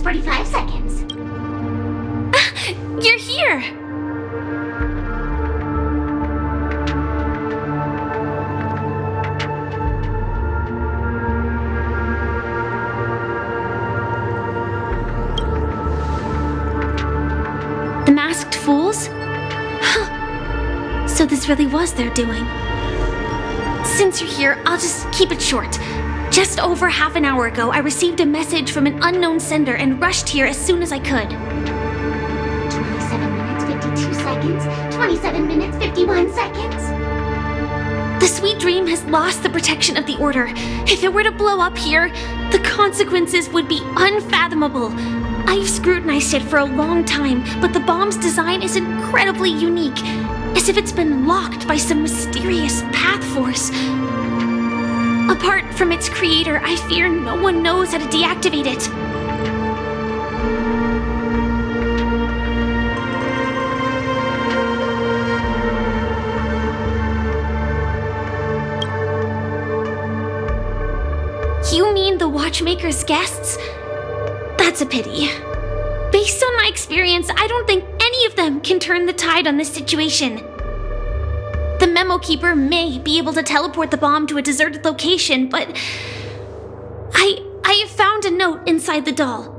45 seconds. You're here! The masked fools? So this really was their doing. Since you're here, I'll just keep it short. Just over half an hour ago, I received a message from an unknown sender and rushed here as soon as I could. 27 minutes, 52 seconds. 27 minutes, 51 seconds. The sweet dream has lost the protection of the Order. If it were to blow up here, the consequences would be unfathomable. I've scrutinized it for a long time, but the bomb's design is incredibly unique, as if it's been locked by some mysterious path force. Apart from its creator, I fear no one knows how to deactivate it. You mean the Watchmaker's guests? That's a pity. Based on my experience, I don't think any of them can turn the tide on this situation. The Memo Keeper may be able to teleport the bomb to a deserted location, but I have found a note inside the doll.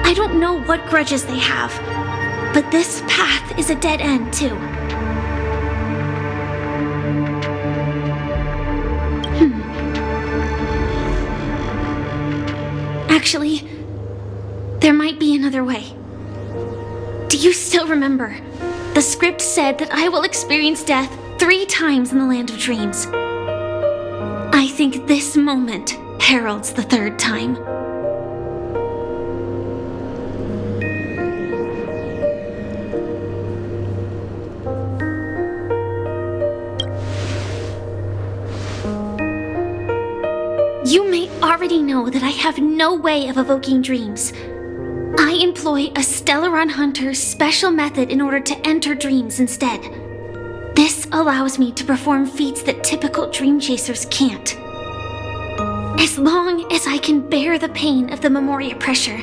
I don't know what grudges they have, but this path is a dead end, too. Actually, there might be another way. Do you still remember? The script said that I will experience death 3 times in the Land of Dreams. I think this moment heralds the 3rd time. You may already know that I have no way of evoking dreams. I employ a Stellaron Hunter's special method in order to enter dreams instead. This allows me to perform feats that typical dream chasers can't. As long as I can bear the pain of the Memoria pressure,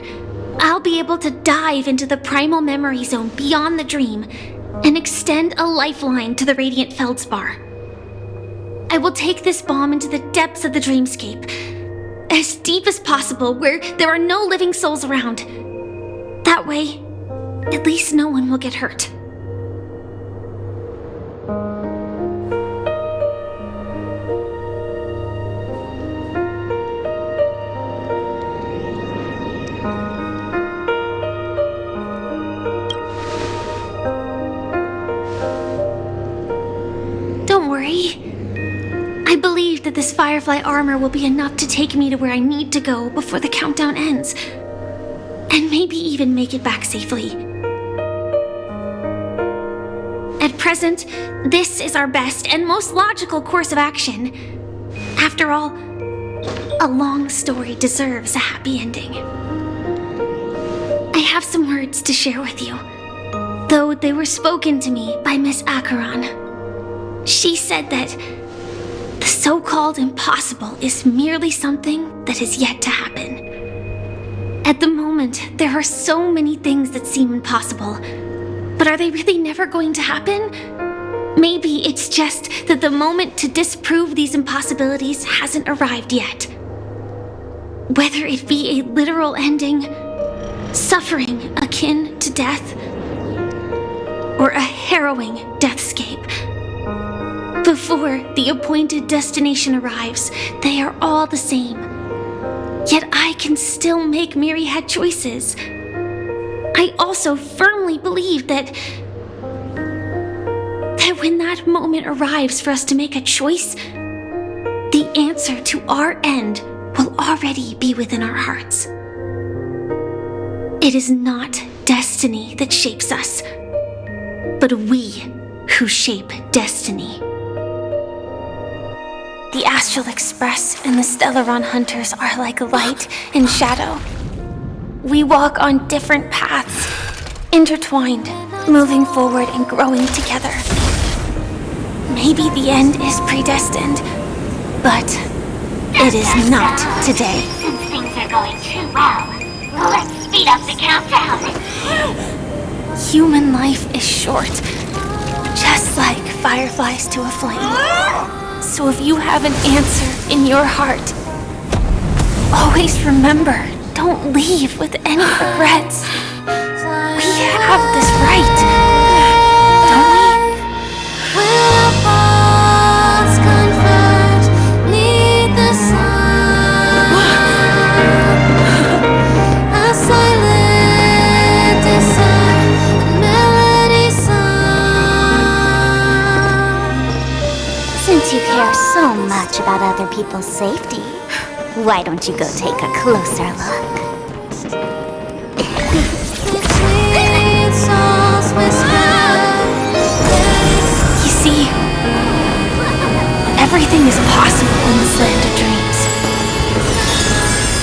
I'll be able to dive into the primal memory zone beyond the dream and extend a lifeline to the Radiant Feldspar. I will take this bomb into the depths of the dreamscape, as deep as possible where there are no living souls around. That way, at least no one will get hurt. Don't worry. I believe that this Firefly armor will be enough to take me to where I need to go before the countdown ends, and maybe even make it back safely. At present, this is our best and most logical course of action. After all, a long story deserves a happy ending. I have some words to share with you, though they were spoken to me by Miss Acheron. She said that the so-called impossible is merely something that is yet to happen. At the moment, there are so many things that seem impossible, but are they really never going to happen? Maybe it's just that the moment to disprove these impossibilities hasn't arrived yet. Whether it be a literal ending, suffering akin to death, or a harrowing deathscape. Before the appointed destination arrives, they are all the same. Yet I can still make myriad choices. I also firmly believe that when that moment arrives for us to make a choice, the answer to our end will already be within our hearts. It is not destiny that shapes us, but we who shape destiny. The Astral Express and the Stellaron Hunters are like light and shadow. We walk on different paths, intertwined, moving forward and growing together. Maybe the end is predestined, but it is not today. Since things are going too well, let's speed up the countdown. Human life is short, just like fireflies to a flame. So if you have an answer in your heart, always remember, don't leave with any regrets. We have this right, don't we? Will our paths converge 'neath the sun? A silent descent, a melody sung. Since you care so much about other people's safety, why don't you go take a closer look? Between souls whisper. You see, everything is possible in this land of dreams.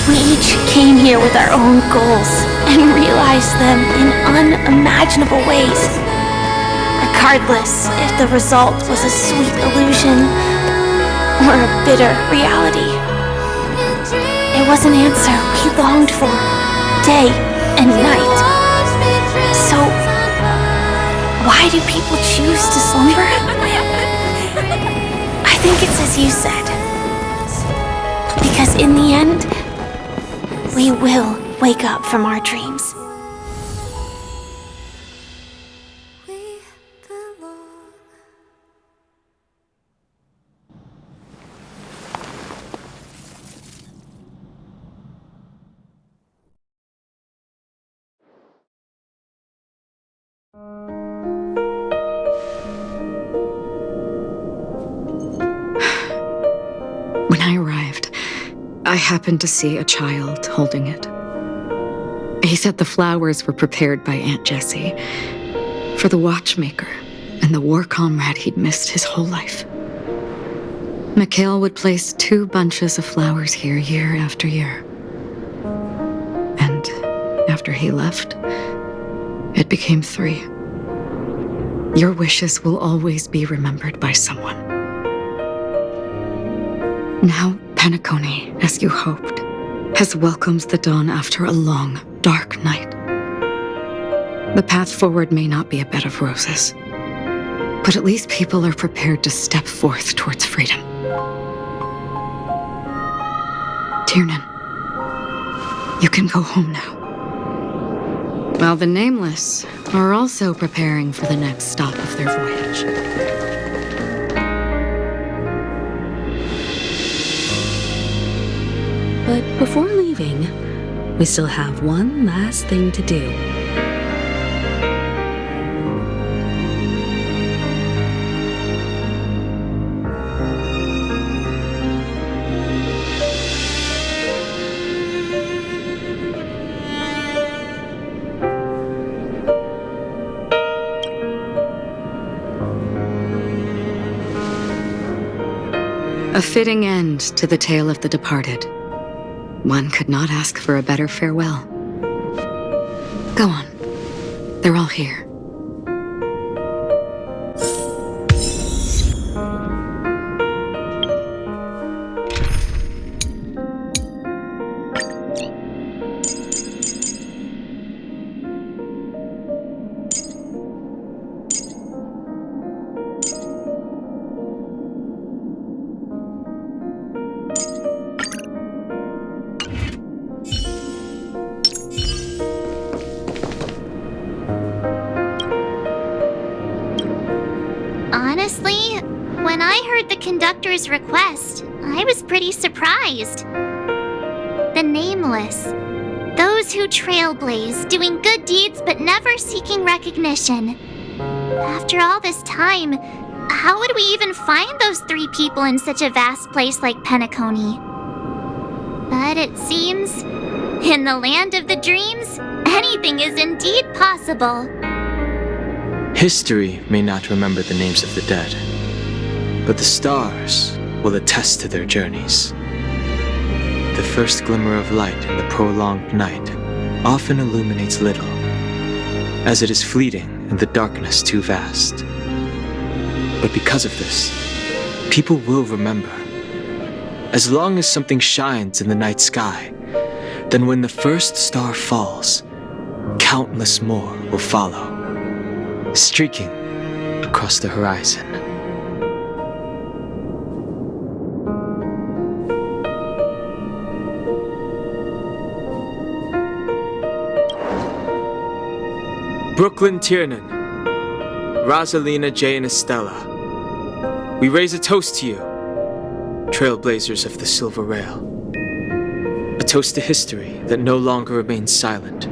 We each came here with our own goals and realized them in unimaginable ways. Regardless if the result was a sweet illusion or a bitter reality. It was an answer we longed for, day and night. So, why do people choose to slumber? I think it's as you said. Because in the end, we will wake up from our dreams. We belong. When I arrived, I happened to see a child holding it. He said the flowers were prepared by Aunt Jessie for the watchmaker and the war comrade he'd missed his whole life. Mikhail would place 2 bunches of flowers here year after year. And after he left, it became 3. Your wishes will always be remembered by someone. Now, Penacony, as you hoped, has welcomed the dawn after a long, dark night. The path forward may not be a bed of roses, but at least people are prepared to step forth towards freedom. Tiernan, you can go home now. While the Nameless are also preparing for the next stop of their voyage. But before leaving, we still have one last thing to do. A fitting end to the tale of the departed. One could not ask for a better farewell. Go on. They're all here. Honestly, when I heard the conductor's request, I was pretty surprised. The Nameless. Those who trailblaze, doing good deeds but never seeking recognition. After all this time, how would we even find those 3 people in such a vast place like Penacony? But it seems, in the land of the dreams, anything is indeed possible. History may not remember the names of the dead, but the stars will attest to their journeys. The first glimmer of light in the prolonged night often illuminates little, as it is fleeting and the darkness too vast. But because of this, people will remember. As long as something shines in the night sky, then when the first star falls, countless more will follow, streaking across the horizon. Brooklyn Tiernan, Rosalina J. and Estella, we raise a toast to you, trailblazers of the Silver Rail. A toast to history that no longer remains silent.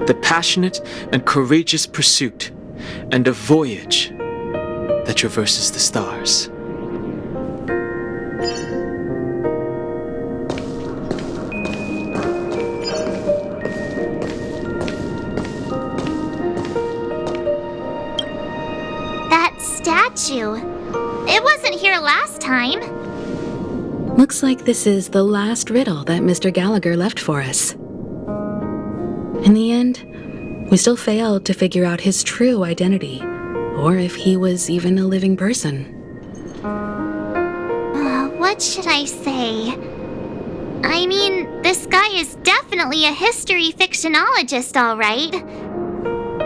The passionate and courageous pursuit, and a voyage that traverses the stars. That statue. It wasn't here last time. Looks like this is the last riddle that Mr. Gallagher left for us. In the end, we still failed to figure out his true identity, or if he was even a living person. What should I say? I mean, this guy is definitely a history fictionologist, all right.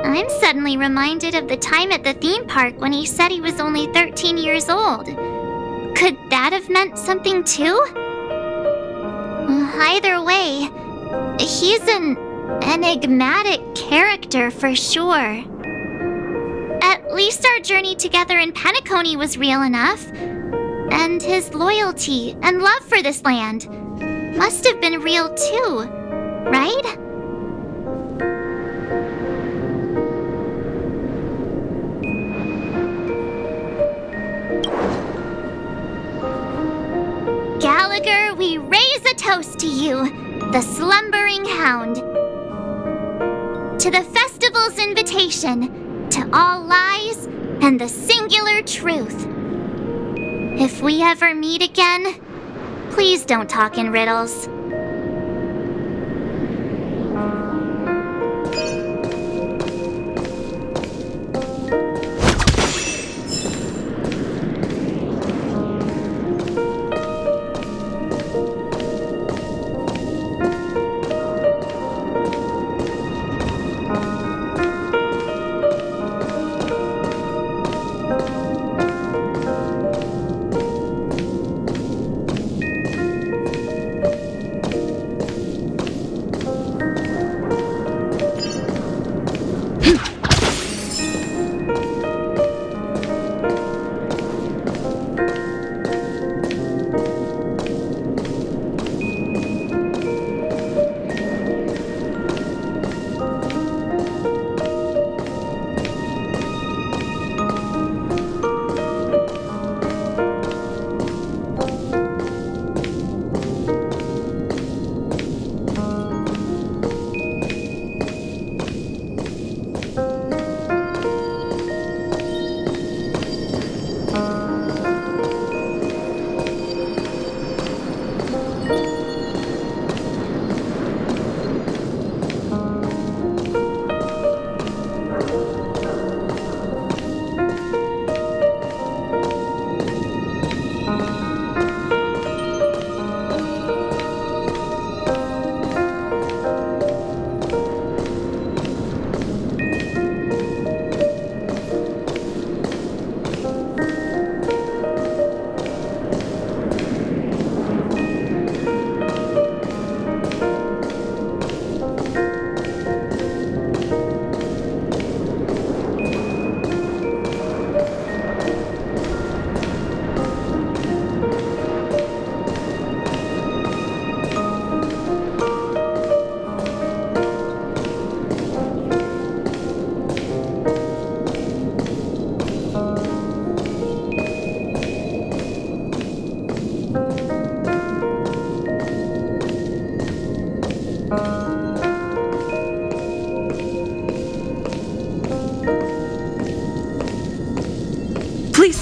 I'm suddenly reminded of the time at the theme park when he said he was only 13 years old. Could that have meant something too? Either way, he's an enigmatic character for sure. At least our journey together in Penacony was real enough. And his loyalty and love for this land must have been real too, right? Gallagher, we raise a toast to you, the slumbering hound. To the festival's invitation, to all lies and the singular truth. If we ever meet again, please don't talk in riddles.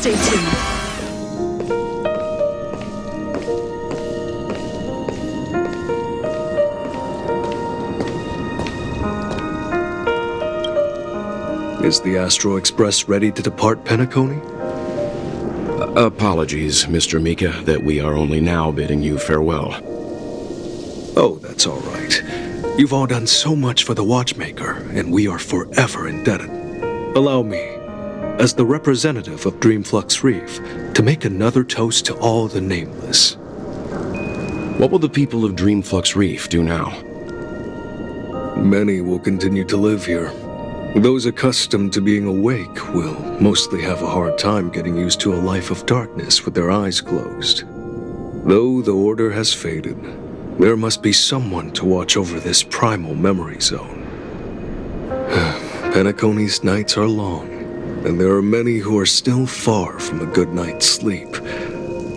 Stay tuned. Is the Astro Express ready to depart Penacony? Apologies, Mr. Mika, that we are only now bidding you farewell. Oh, that's all right. You've all done so much for the Watchmaker, and we are forever indebted. Allow me, as the representative of Dreamflux Reef, to make another toast to all the nameless. What will the people of Dreamflux Reef do now? Many will continue to live here. Those accustomed to being awake will mostly have a hard time getting used to a life of darkness with their eyes closed. Though the order has faded, there must be someone to watch over this primal memory zone. Penacony's nights are long, and there are many who are still far from a good night's sleep.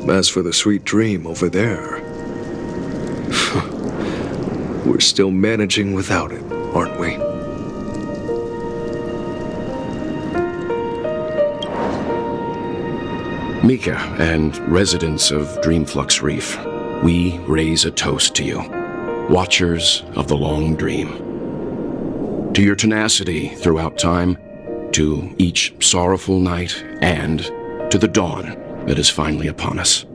As for the sweet dream over there, we're still managing without it, aren't we? Mika and residents of Dreamflux Reef, we raise a toast to you, watchers of the long dream. To your tenacity throughout time, to each sorrowful night, and to the dawn that is finally upon us.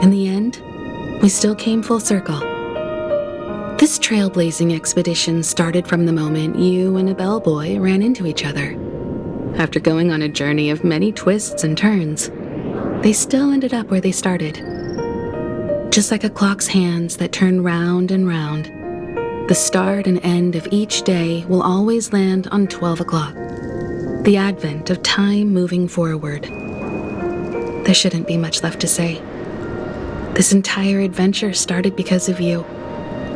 In the end, we still came full circle. This trailblazing expedition started from the moment you and a bellboy ran into each other. After going on a journey of many twists and turns, they still ended up where they started. Just like a clock's hands that turn round and round, the start and end of each day will always land on 12 o'clock, the advent of time moving forward. There shouldn't be much left to say. This entire adventure started because of you,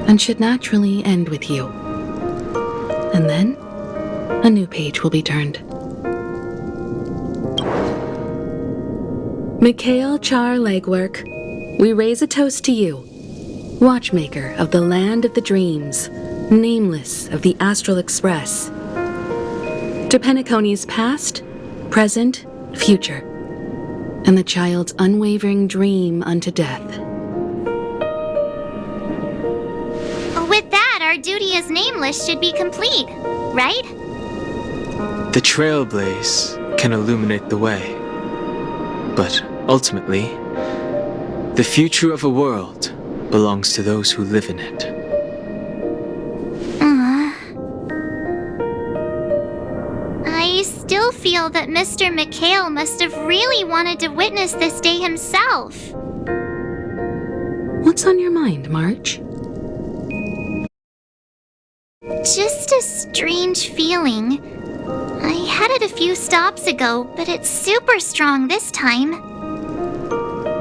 and should naturally end with you. And then, a new page will be turned. Mikhail Char Legwork, we raise a toast to you, watchmaker of the land of the dreams, nameless of the Astral Express. To Penacony's past, present, future, and the child's unwavering dream unto death. With that, our duty as nameless should be complete, right? The trailblaze can illuminate the way. But ultimately, the future of a world belongs to those who live in it. I still feel that Mr. Mikhail must have really wanted to witness this day himself. What's on your mind, March? Just a strange feeling. I had it a few stops ago, but it's super strong this time.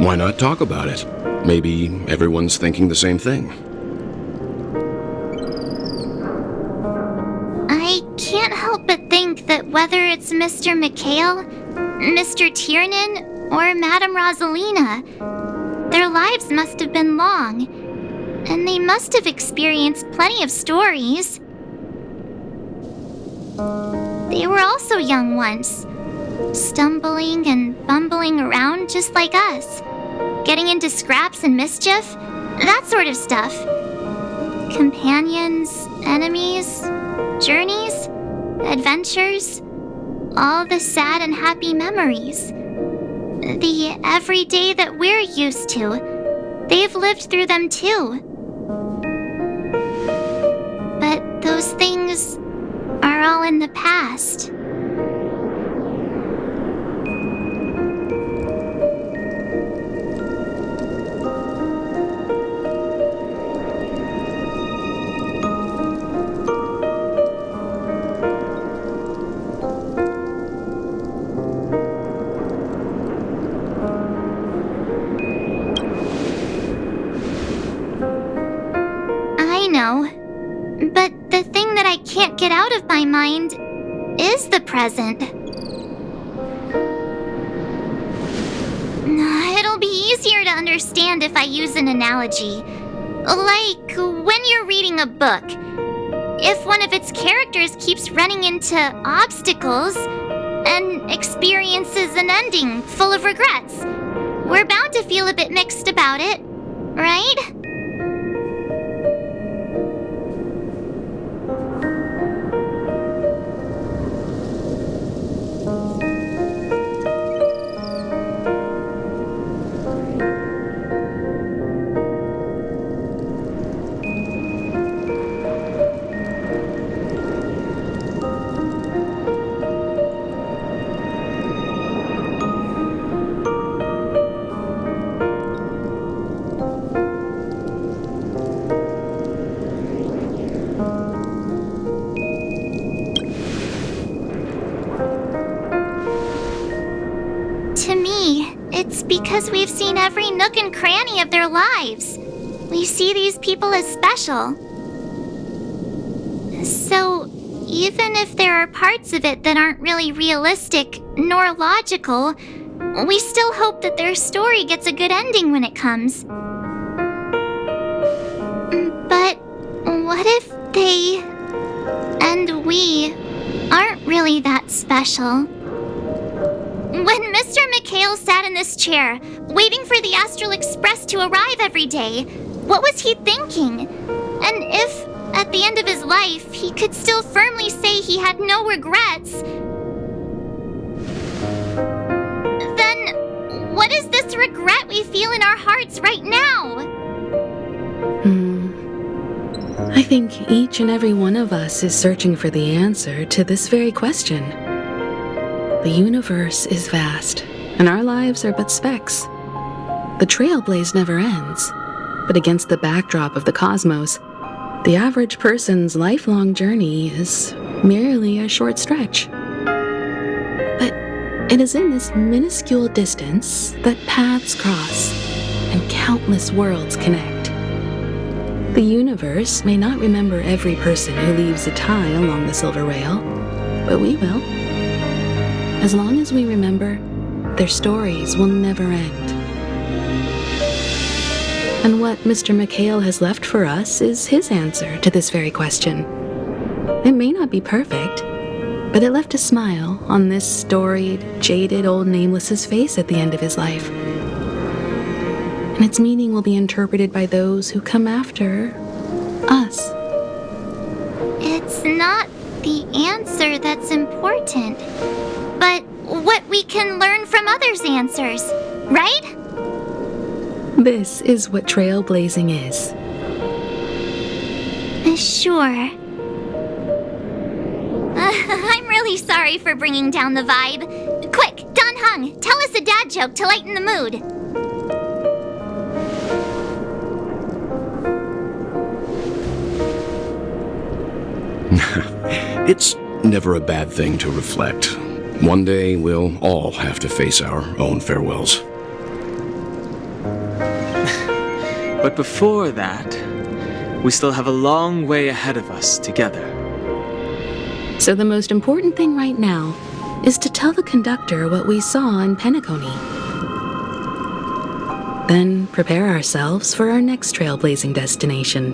Why not talk about it? Maybe everyone's thinking the same thing. I can't help but think that whether it's Mr. Mikhail, Mr. Tiernan, or Madame Rosalina, their lives must have been long, and they must have experienced plenty of stories. They were also young once, stumbling and bumbling around just like us, getting into scraps and mischief, that sort of stuff. Companions, enemies, journeys, adventures, all the sad and happy memories. The everyday that we're used to, they've lived through them too. But those things are all in the past. I know. But the thing that I can't get out of my mind is the present. It'll be easier to understand if I use an analogy. Like when you're reading a book. If one of its characters keeps running into obstacles and experiences an ending full of regrets, we're bound to feel a bit mixed about it, right? To me, it's because we've seen every nook and cranny of their lives. We see these people as special. So, even if there are parts of it that aren't really realistic nor logical, we still hope that their story gets a good ending when it comes. But what if they and we aren't really that special? When Mr. McHale sat in this chair, waiting for the Astral Express to arrive every day, what was he thinking? And if, at the end of his life, he could still firmly say he had no regrets, then what is this regret we feel in our hearts right now? I think each and every one of us is searching for the answer to this very question. The universe is vast, and our lives are but specks. The trailblaze never ends, but against the backdrop of the cosmos, the average person's lifelong journey is merely a short stretch. But it is in this minuscule distance that paths cross and countless worlds connect. The universe may not remember every person who leaves a tie along the silver rail, but we will. As long as we remember, their stories will never end. And what Mr. McHale has left for us is his answer to this very question. It may not be perfect, but it left a smile on this storied, jaded old Nameless's face at the end of his life. And its meaning will be interpreted by those who come after us. It's not the answer that's important, but what we can learn from others' answers, right? This is what trailblazing is. Sure. I'm really sorry for bringing down the vibe. Quick, Don Hung, tell us a dad joke to lighten the mood. It's never a bad thing to reflect. One day we'll all have to face our own farewells. But before that, we still have a long way ahead of us together. So the most important thing right now is to tell the conductor what we saw in Penacony. Then prepare ourselves for our next trailblazing destination.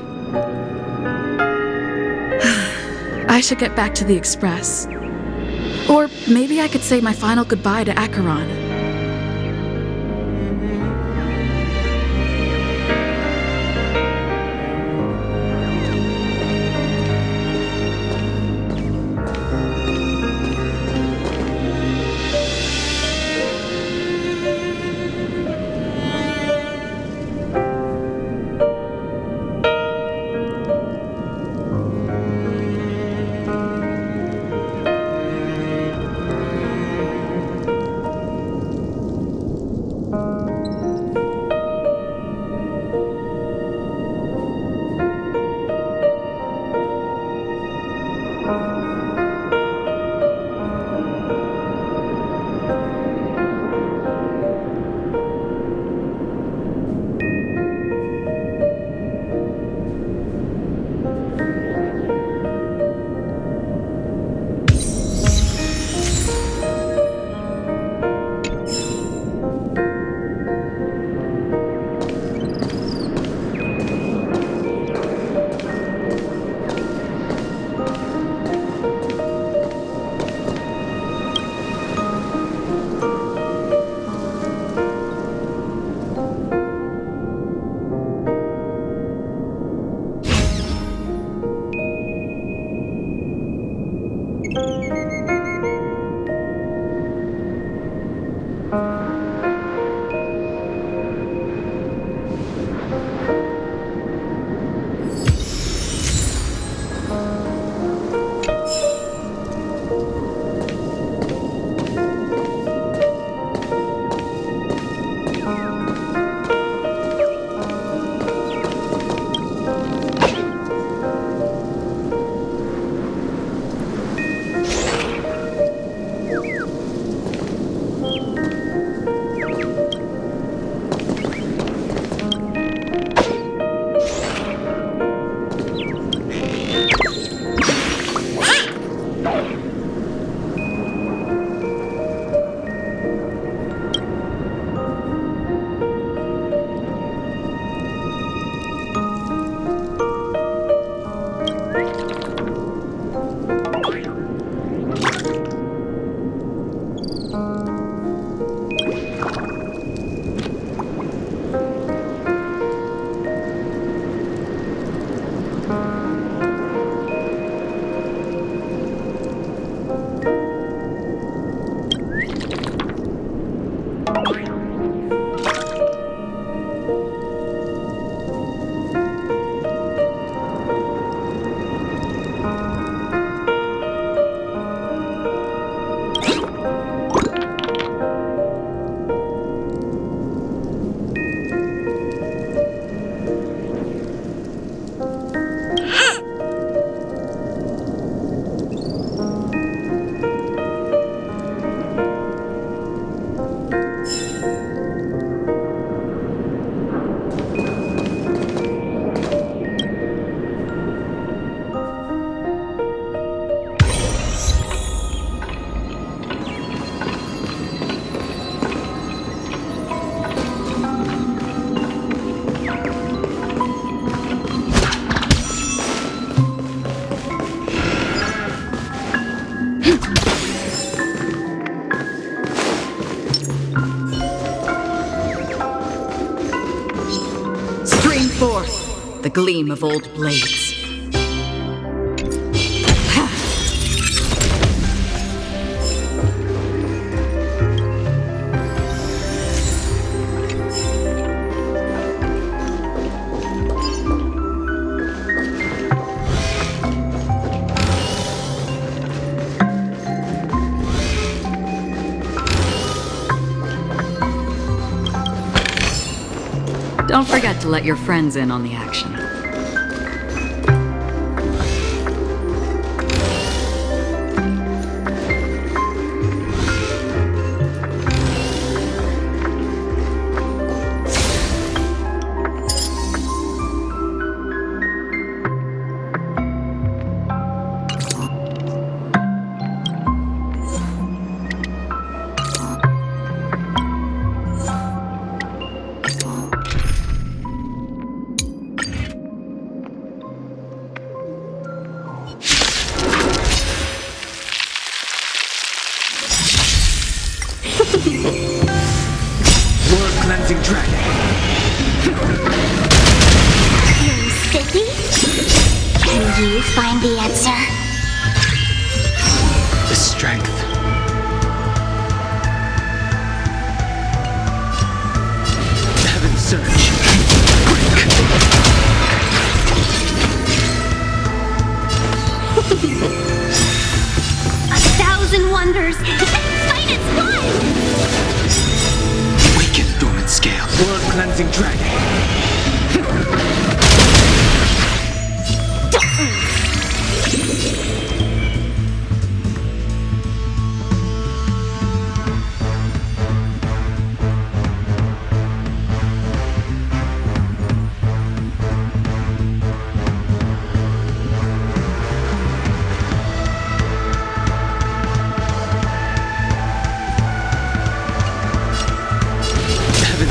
I should get back to the Express. Or maybe I could say my final goodbye to Acheron. Forth the gleam of old blades. Don't forget to let your friends in on the action. Cleansing dragon. You sticky? Can you find the answer? The strength. Heaven's surge. Quick. 1,000 wonders! Fight its one! Weaken dormant scale. World cleansing dragon.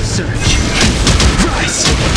Surge. Rise!